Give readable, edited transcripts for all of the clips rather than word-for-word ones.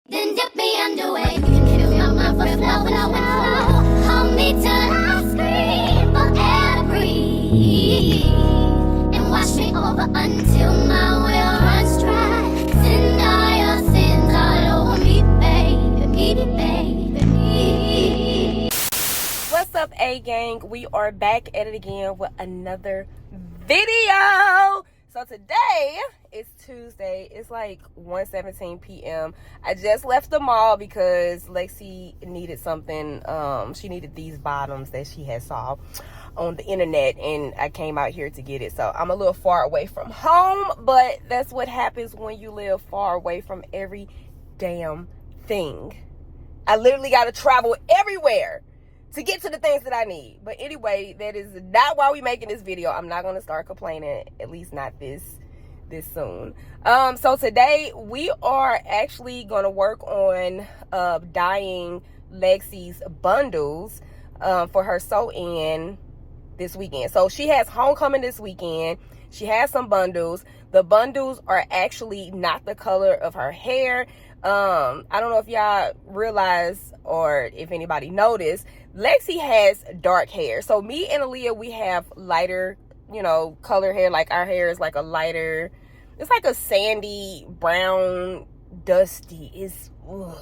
Then dip me underway. You can fill my breath flow. Hold me till I scream for air to breathe. And wash me over until my well runs dry. Send all your sins all over me, baby. What's up, A gang? We are back at it again with another video. So today is Tuesday. It's like 1:17 p.m. I just left the mall because Lexi needed something. She needed these bottoms that she had saw on the internet, and I came out here to get it. So I'm a little far away from home, but that's what happens when you live far away from every damn thing. I literally got to travel everywhere to get to the things that I need. But anyway, that is not why we making this video. I'm not going to start complaining, at least not this soon. So today we are actually going to work on dyeing Lexi's bundles for her sew-in this weekend. So she has homecoming this weekend. She has some bundles. The bundles are actually not the color of her hair. I don't know if y'all realize or if anybody noticed, Lexi has dark hair. So me and Aaliyah, we have lighter, color hair. Like our hair is like a lighter, it's like a sandy, brown, dusty.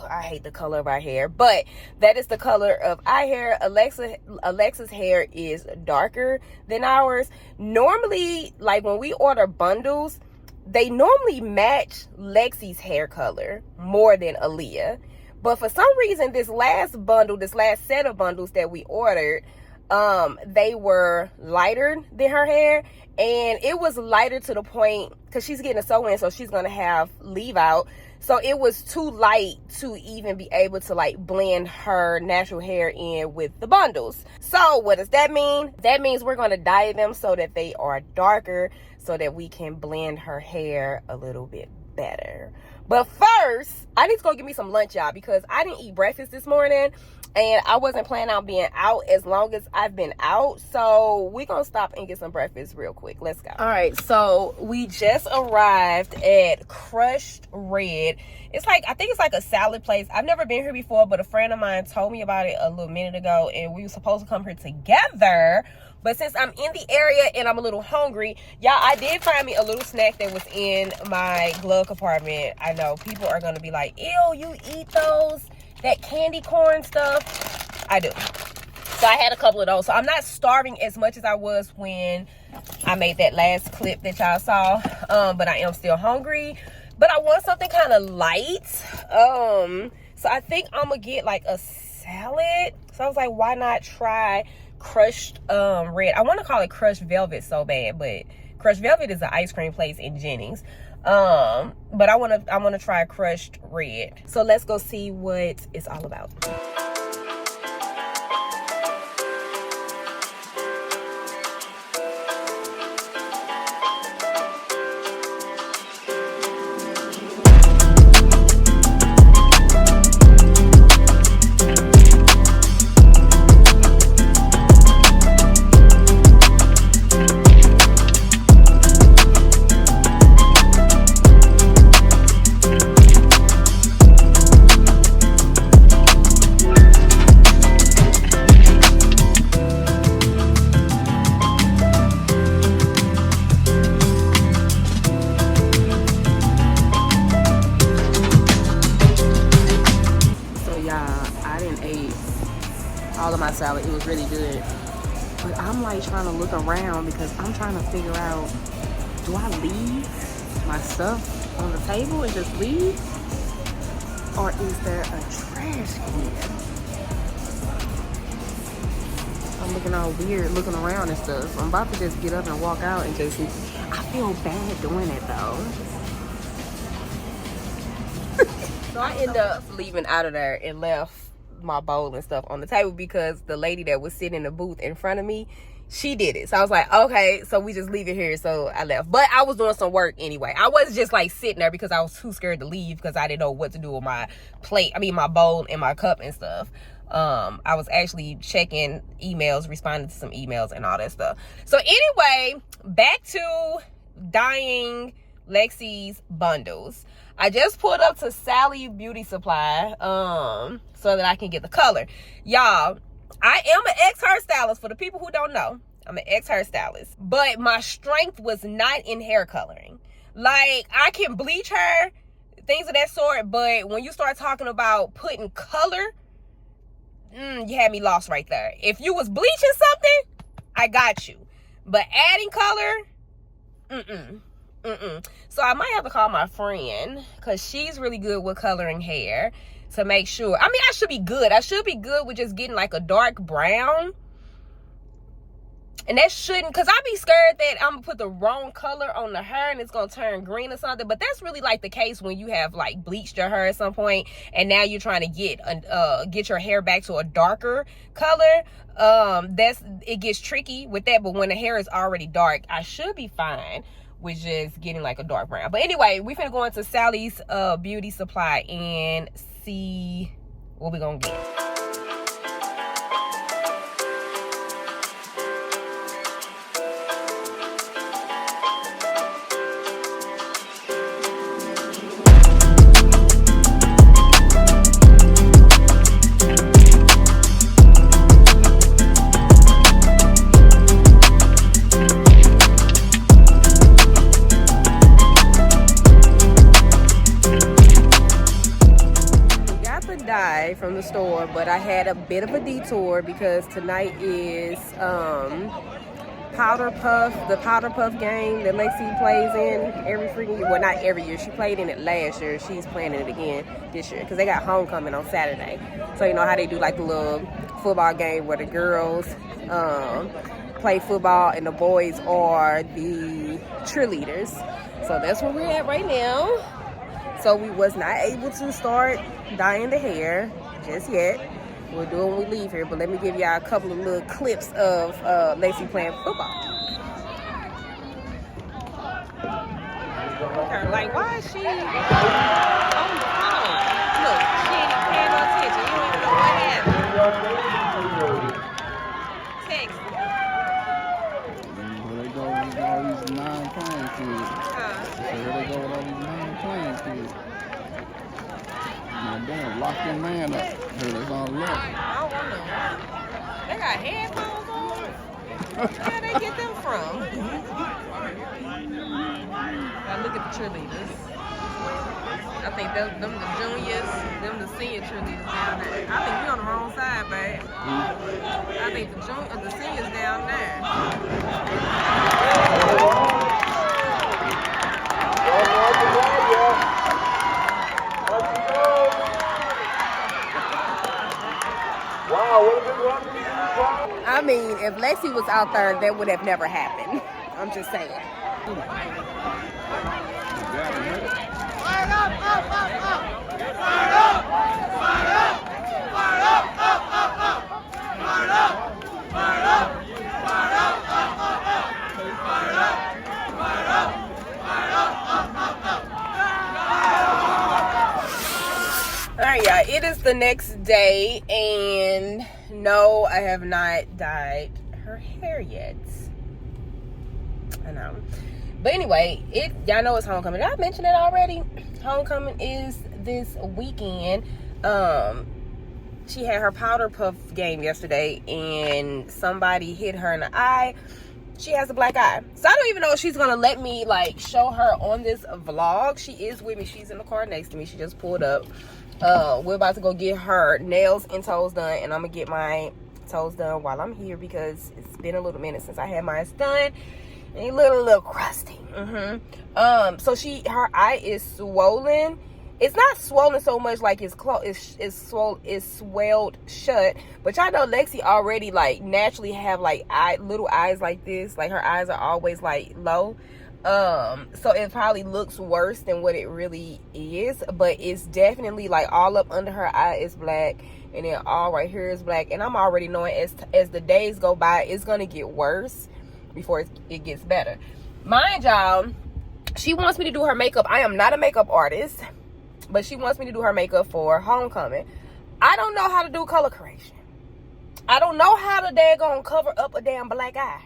I hate the color of our hair, but that is the color of our hair. Alexa's hair is darker than ours. Normally, like when we order bundles, they normally match Lexi's hair color more than Aaliyah. But for some reason, this last set of bundles that we ordered, they were lighter than her hair. And it was lighter to the point, because she's getting a sew-in, so she's going to have leave out. So it was too light to even be able to like blend her natural hair in with the bundles. So what does that mean? That means we're going to dye them so that they are darker, so that we can blend her hair a little bit better. But first, I need to go get me some lunch, y'all, because I didn't eat breakfast this morning, and I wasn't planning on being out as long as I've been out. So we're going to stop and get some breakfast real quick. Let's go. All right, so we just arrived at Crushed Red. It's like, I think it's like a salad place. I've never been here before, but a friend of mine told me about it a little minute ago, and we were supposed to come here together. But since I'm in the area and I'm a little hungry, y'all, I did find me a little snack that was in my glove compartment. I know people are going to be like, ew, you eat those? That candy corn stuff? I do. So I had a couple of those. So I'm not starving as much as I was when I made that last clip that y'all saw. But I am still hungry. But I want something kind of light. So I think I'm going to get like a salad. So I was like, why not try Crushed Red? I want to call it Crushed Velvet so bad, but Crushed Velvet is an ice cream place in Jennings. But I want to try Crushed Red. So let's go see what it's all about. All of my salad, it was really good, but I'm like trying to look around because I'm trying to figure out, do I leave my stuff on the table and just leave, or is there a trash can? I'm looking all weird looking around and stuff, so I'm about to just get up and walk out and just, I feel bad doing it though. So I end up leaving out of there and left my bowl and stuff on the table because the lady that was sitting in the booth in front of me, she did it. So I was like, okay, so we just leave it here. So I left, but I was doing some work anyway. I wasn't just like sitting there because I was too scared to leave because I didn't know what to do with my plate. I mean, my bowl and my cup and stuff. I was actually checking emails, responding to some emails and all that stuff. So anyway, back to dyeing Lexi's bundles. I just pulled up to Sally Beauty Supply so that I can get the color. Y'all, I am an ex-hairstylist. For the people who don't know, I'm an ex-hairstylist. But my strength was not in hair coloring. Like, I can bleach hair, things of that sort, but when you start talking about putting color, you had me lost right there. If you was bleaching something, I got you. But adding color, So I might have to call my friend, because she's really good with coloring hair, to make sure. I mean, I should be good. I should be good with just getting like a dark brown. And that shouldn't, because I be scared that I'm going to put the wrong color on the hair and it's going to turn green or something. But that's really like the case when you have like bleached your hair at some point and now you're trying to get your hair back to a darker color. It gets tricky with that. But when the hair is already dark, I should be fine with just getting like a dark brown. But anyway, we finna go into Sally's Beauty Supply and see what we gonna get. From the store, but I had a bit of a detour because tonight is Powderpuff, the Powderpuff game that Lexi plays in every freaking year. Well, not every year. She played in it last year. She's playing it again this year because they got homecoming on Saturday. So you know how they do like the little football game where the girls play football and the boys are the cheerleaders. So that's where we're at right now. So we was not able to start dyeing the hair just yet. We'll do it when we leave here, but let me give y'all a couple of little clips of Lacey playing football. Okay, like, why is she on the phone? Look, she ain't even paying no attention. You don't even know what happened. Text. Here they go with all these non-playing kids. Here they go with all these non-playing kids. Man, damn, lock your man up. Here, that's all left. I don't want them. They got headphones on? Where they get them from? Now look at the cheerleaders. I think them the juniors, them the senior cheerleaders down there. I think we on the wrong side, babe. I think the seniors down there. I mean, if Lexi was out there, that would have never happened. I'm just saying. Alright, y'all, it is the next day, and no, I have not dyed her hair yet. I know. But anyway, y'all know it's homecoming. Did I mention it already? Homecoming is this weekend. She had her Powderpuff game yesterday, and somebody hit her in the eye. She has a black eye. So I don't even know if she's gonna let me like show her on this vlog. She is with me. She's in the car next to me. She just pulled up. We're about to go get her nails and toes done, and I'm gonna get my toes done while I'm here because it's been a little minute since I had mine done. And a little crusty. So her eye is swollen. It's not swollen so much like it's swelled shut. But y'all know Lexi already like naturally have like little eyes like this. Like her eyes are always like low. So it probably looks worse than what it really is, but it's definitely like all up under her eye is black, and then all right here is black. And I'm already knowing as the days go by, it's gonna get worse before it gets better. Mind y'all, she wants me to do her makeup. I am not a makeup artist, but she wants me to do her makeup for homecoming. I don't know how to do color correction. I don't know how to daggone cover up a damn black eye.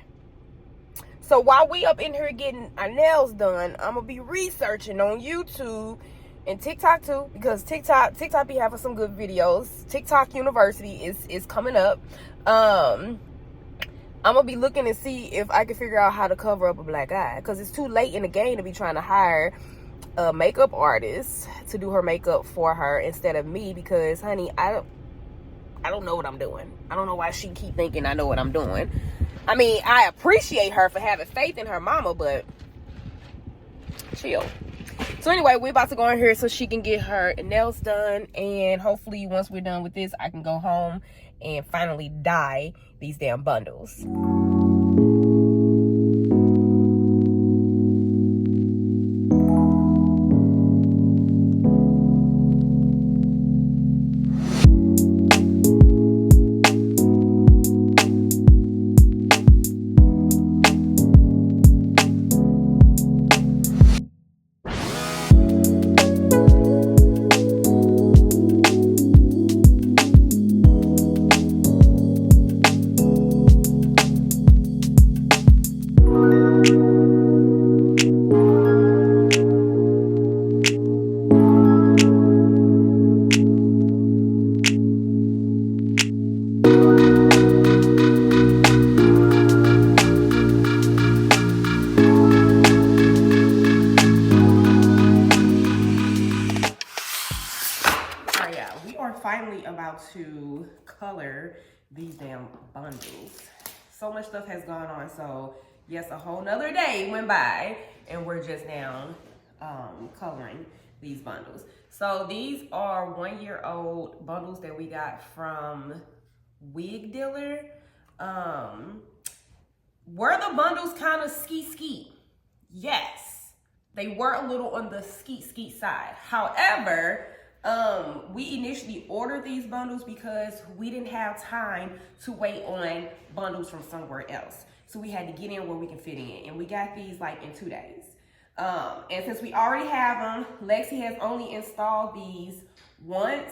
So while we up in here getting our nails done, I'm gonna be researching on YouTube And TikTok too, because TikTok be having some good videos. TikTok University is coming up. I'm gonna be looking to see if I can figure out how to cover up a black eye, because it's too late in the game to be trying to hire a makeup artist to do her makeup for her instead of me, because honey, I don't know what I'm doing. I don't know why she keep thinking I know what I'm doing. I mean, I appreciate her for having faith in her mama, but chill. So anyway, we're about to go in here so she can get her nails done, and hopefully once we're done with this, I can go home and finally dye these damn bundles. Finally about to color these damn bundles. So much stuff has gone on, so yes, a whole nother day went by and we're just now coloring these bundles. So these are 1-year-old bundles that we got from Wig Dealer. Were the bundles kind of skeet? Yes, they were a little on the skeet side. However, we initially ordered these bundles because we didn't have time to wait on bundles from somewhere else. So we had to get in where we can fit in. And we got these like in 2 days. And since we already have them, Lexi has only installed these once.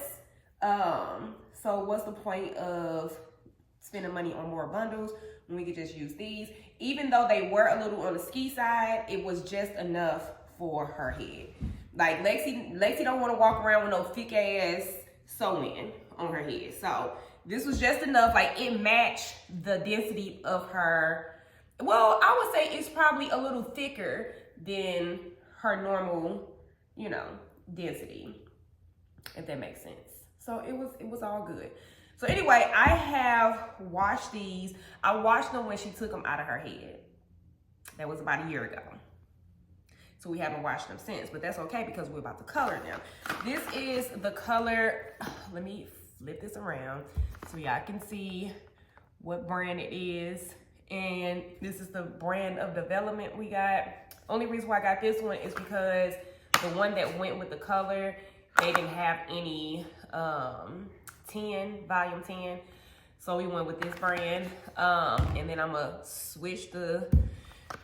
So what's the point of spending money on more bundles when we could just use these? Even though they were a little on the ski side, it was just enough for her head. Like Lexi don't want to walk around with no thick ass sewing on her head. So this was just enough. Like it matched the density of her. Well, I would say it's probably a little thicker than her normal, you know, density, if that makes sense. So it was all good. So anyway, I have washed these. I washed them when she took them out of her head. That was about a year ago. So we haven't washed them since, but that's okay because we're about to color them. This is the color, let me flip this around so y'all can see what brand it is. And this is the brand of development we got. Only reason why I got this one is because the one that went with the color, they didn't have any volume 10. So we went with this brand. And then I'm gonna switch the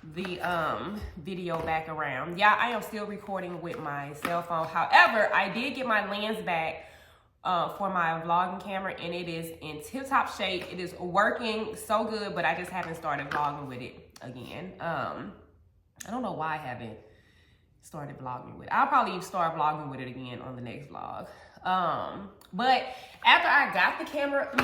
video back around. Yeah, I am still recording with my cell phone. However, I did get my lens back for my vlogging camera, and it is in tip-top shape. It is working so good, but I just haven't started vlogging with it again. I don't know why I haven't started vlogging with it. I'll probably start vlogging with it again on the next vlog. But after I got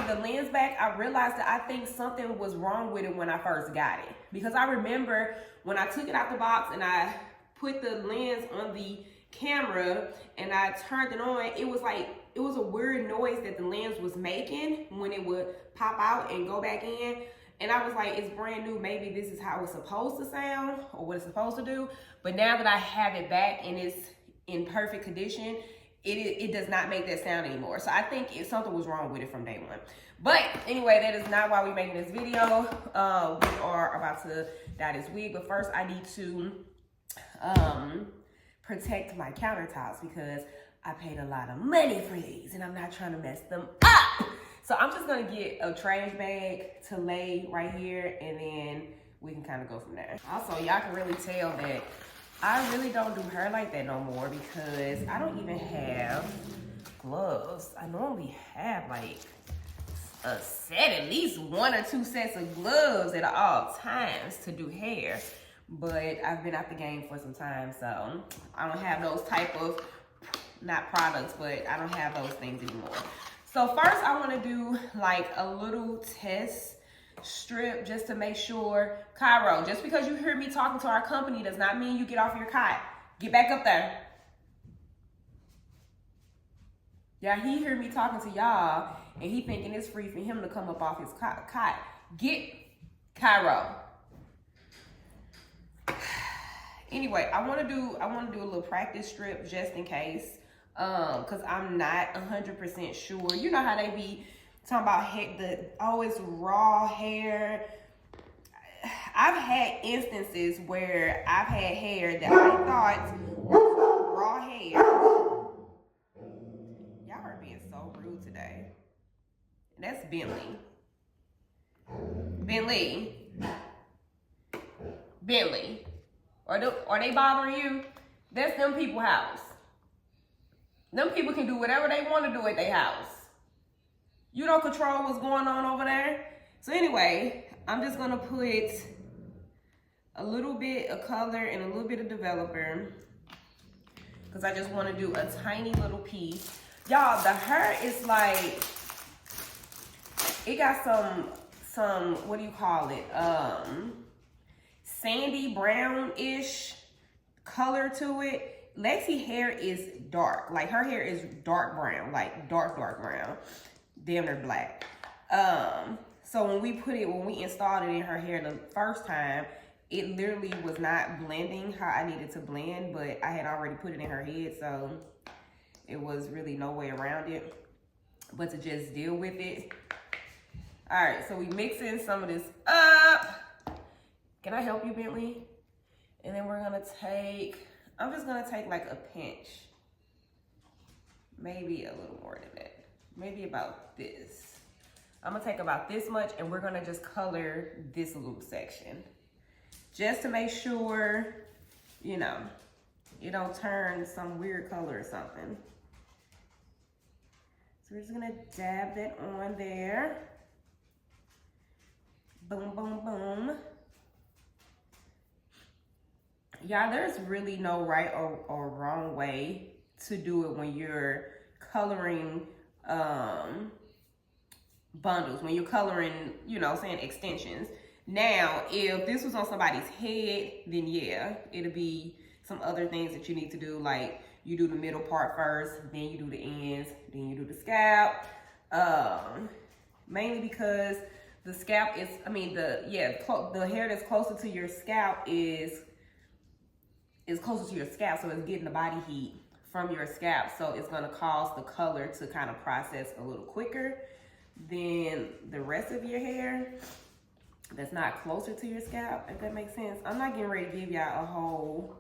the lens back, I realized that I think something was wrong with it when I first got it. Because I remember when I took it out the box and I put the lens on the camera and I turned it on, it was a weird noise that the lens was making when it would pop out and go back in. And I was like, it's brand new. Maybe this is how it's supposed to sound or what it's supposed to do. But now that I have it back and it's in perfect condition, it does not make that sound anymore. So I think something was wrong with it from day one. But anyway, that is not why we're making this video. We are about to dye this wig, but first I need to protect my countertops because I paid a lot of money for these and I'm not trying to mess them up. So I'm just gonna get a trash bag to lay right here and then we can kind of go from there. Also, y'all can really tell that I really don't do hair like that no more because I don't even have gloves. I normally have like a set, at least 1 or 2 sets of gloves at all times to do hair. But I've been out the game for some time, so I don't have those type of not products, but I don't have those things anymore. So first I want to do like a little test strip just to make sure. Cairo, just because you hear me talking to our company does not mean you get off your cot. Get back up there. Yeah, he hear me talking to y'all and he thinking it's free for him to come up off his cot. Get Cairo. Anyway, I want to do a little practice strip just in case, cause I'm not 100% sure. You know how they be talking about the always raw hair. I've had instances where I've had hair that I thought was raw hair. Y'all are being so rude today. That's Bentley. Are they bothering you? That's them people's house. Them people can do whatever they want to do at their house. You don't control what's going on over there. So anyway, I'm just gonna put a little bit of color and a little bit of developer because I just want to do a tiny little piece. Y'all, the hair is like, it got some, what do you call it? Sandy brown-ish color to it. Lexi hair is dark. Like her hair is dark brown, like dark brown. Damn near black. So when we installed it in her hair the first time, it literally was not blending how I needed to blend, but I had already put it in her head, so it was really no way around it but to just deal with it. All right, so we mixing some of this up. Can I help you, Bentley? And then we're gonna I'm just gonna take like a pinch. Maybe a little more than that. Maybe about this. I'm gonna take about this much and we're gonna just color this little section. Just to make sure, you know, it don't turn some weird color or something. So we're just gonna dab that on there. Boom, boom, boom. Yeah, there's really no right or wrong way to do it when you're coloring bundles, when you're coloring, you know, saying extensions. Now, if this was on somebody's head, then yeah, it'll be some other things that you need to do, like you do the middle part first, then you do the ends, then you do the scalp. Mainly because the scalp is, the hair that's closer to your scalp is closer to your scalp, so it's getting the body heat from your scalp, so it's gonna cause the color to kind of process a little quicker than the rest of your hair that's not closer to your scalp, if that makes sense. I'm not getting ready to give y'all a whole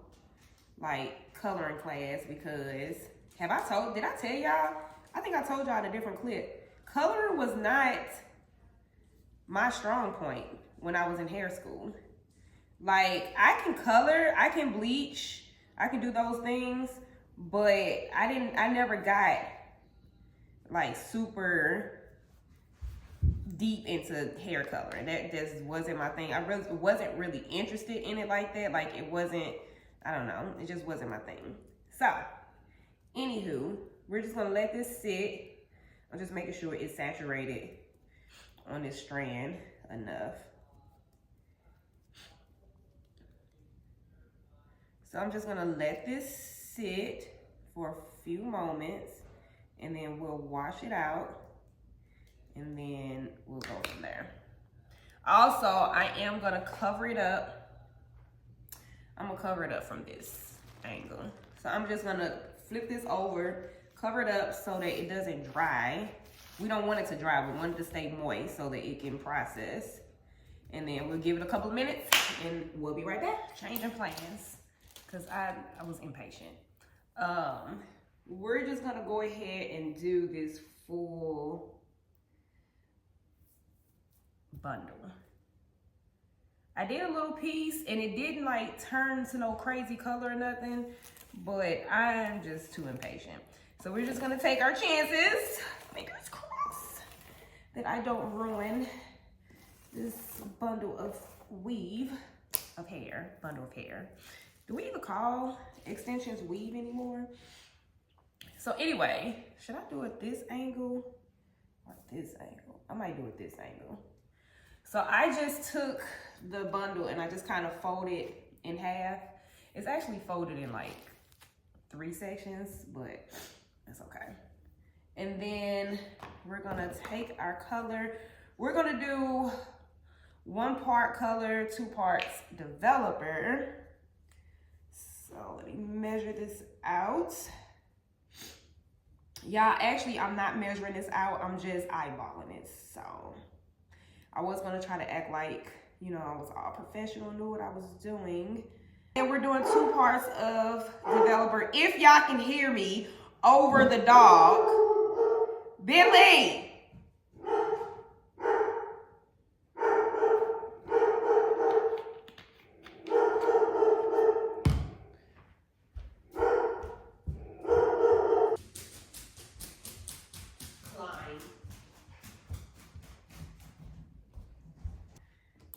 like coloring class because did I tell y'all? I think I told y'all in a different clip. Coloring was not my strong point when I was in hair school. Like, I can color, I can bleach, I can do those things, but I never got like super deep into hair coloring. That just wasn't my thing. I really wasn't really interested in it like that. Like, it wasn't, I don't know, it just wasn't my thing. So, anywho, we're just gonna let this sit. I'm just making sure it's saturated on this strand enough. So I'm just gonna let this sit for a few moments and then we'll wash it out and then we'll go from there. Also, I am gonna cover it up. I'm gonna cover it up from this angle. So I'm just gonna flip this over, cover it up so that it doesn't dry. We don't want it to dry, we want it to stay moist so that it can process. And then we'll give it a couple of minutes and we'll be right back. Changing plans. Because I was impatient. We're just gonna go ahead and do this full bundle. I did a little piece and it didn't like turn to no crazy color or nothing, but I'm just too impatient. So we're just gonna take our chances, fingers crossed, that I don't ruin this bundle of hair. Do we even call extensions weave anymore? So anyway, should I do it this angle or this angle? I might do it this angle. So I just took the bundle and I just kind of folded in half. It's actually folded in like 3 sections, but it's okay. And then we're gonna take our color. We're gonna do 1 part color, 2 parts developer. So let me measure this out. Y'all, actually, I'm not measuring this out. I'm just eyeballing it. So I was gonna try to act like, you know, I was all professional, knew what I was doing. And we're doing 2 parts of developer. If y'all can hear me over the dog. Billy!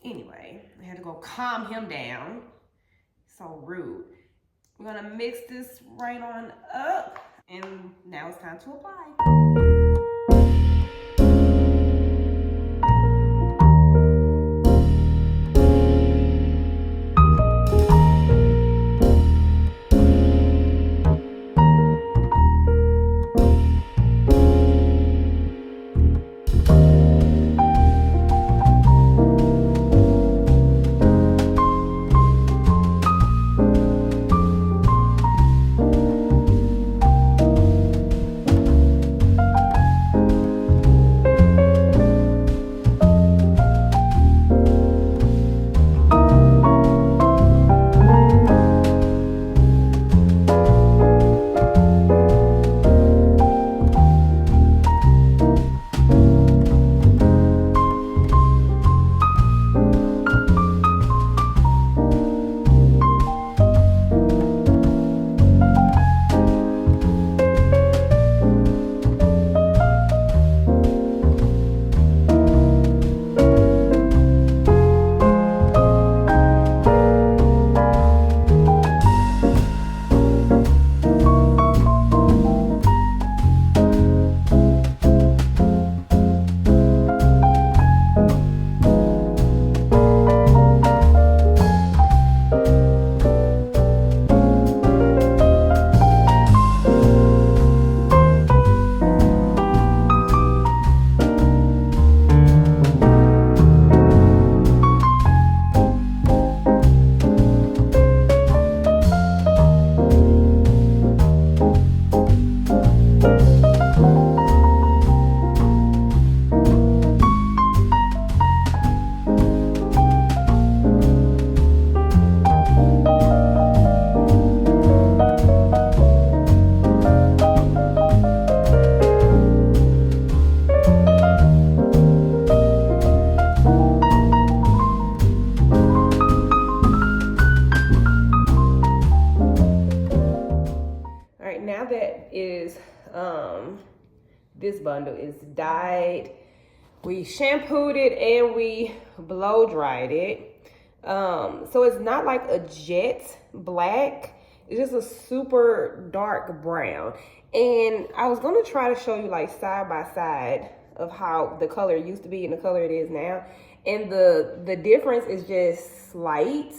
Anyway, I had to go calm him down. So rude. We're gonna mix this right on up, and now it's time to apply. This bundle is dyed. We shampooed it and we blow dried it. So it's not like a jet black. It's just a super dark brown. And I was gonna try to show you like side by side of how the color used to be and the color it is now. And the difference is just slight,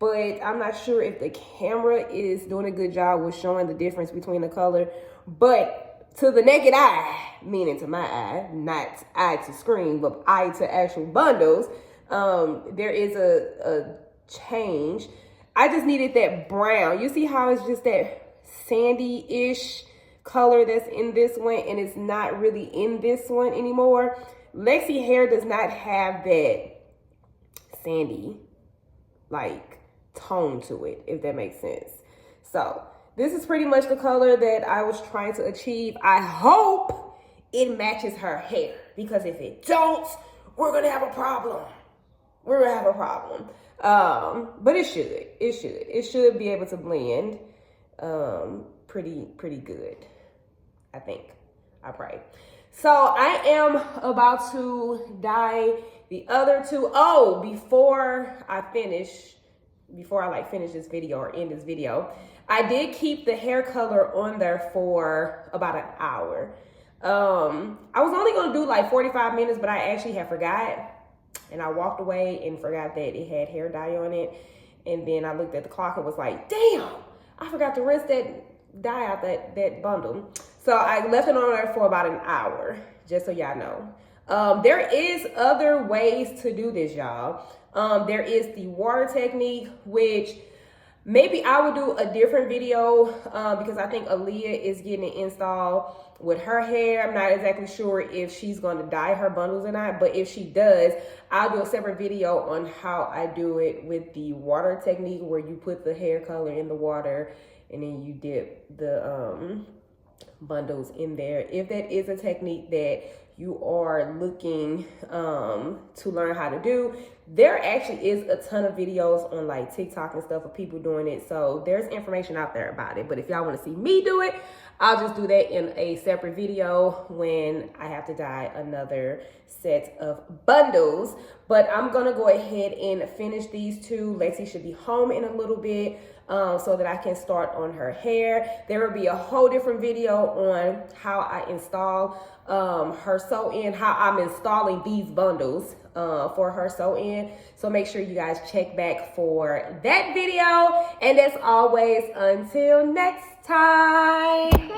but I'm not sure if the camera is doing a good job with showing the difference between the color. But to the naked eye, meaning to my eye, not eye to screen, but eye to actual bundles, there is a change. I just needed that brown. You see how it's just that sandy-ish color that's in this one, and it's not really in this one anymore. Lexi hair does not have that sandy, like, tone to it, if that makes sense. So this is pretty much the color that I was trying to achieve. I hope it matches her hair, because if it don't, we're gonna have a problem. We're gonna have a problem. But it should be able to blend pretty good, I think. I pray. So I am about to dye the other two. Oh, before I finish this video or end this video, I did keep the hair color on there for about an hour. I was only gonna do like 45 minutes, but I actually had forgot. And I walked away and forgot that it had hair dye on it. And then I looked at the clock and was like, damn, I forgot to rinse that dye out that bundle. So I left it on there for about an hour, just so y'all know. There is other ways to do this, y'all. There is the water technique, which maybe I would do a different video because I think Aaliyah is getting it installed with her hair. I'm not exactly sure if she's going to dye her bundles or not, but if she does, I'll do a separate video on how I do it with the water technique, where you put the hair color in the water and then you dip the bundles in there. If that is a technique that you are looking to learn how to do, there actually is a ton of videos on like TikTok and stuff of people doing it. So there's information out there about it. But if y'all want to see me do it, I'll just do that in a separate video when I have to dye another set of bundles. But I'm gonna go ahead and finish these two. Lexi should be home in a little bit so that I can start on her hair. There will be a whole different video on how I install her sew-in, how I'm installing these bundles for her sew-in. So make sure you guys check back for that video. And as always, until next time.